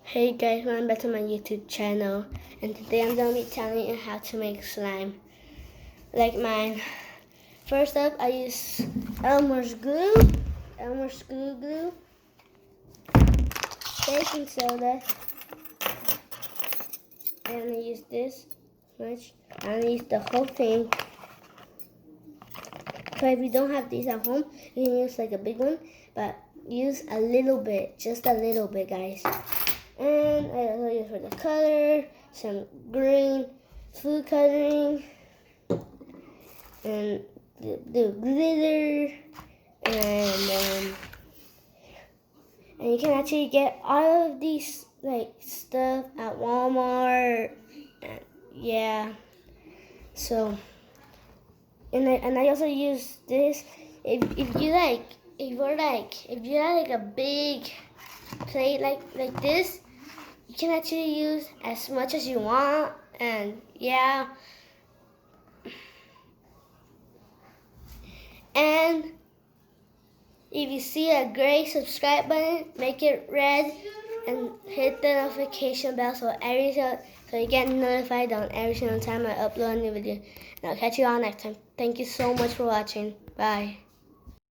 Hey guys, welcome back to my YouTube channel, and today I'm going to be telling you how to make slime like mine. First up, I use Elmer's glue, baking soda, and I use this much. I'm going to use the whole thing. So if you don't have these at home, you can use like a big one, but use a little bit, just a little bit, guys. And I also use for the color, some green food coloring, and the glitter, and you can actually get all of these like stuff at Walmart. And, yeah. So, and I also use this. If you have like a big plate like this, you can actually use as much as you want, and yeah. And if you see a gray subscribe button, make it red and hit the notification bell so you get notified on every single time I upload a new video. And I'll catch you all next time. Thank you so much for watching. Bye.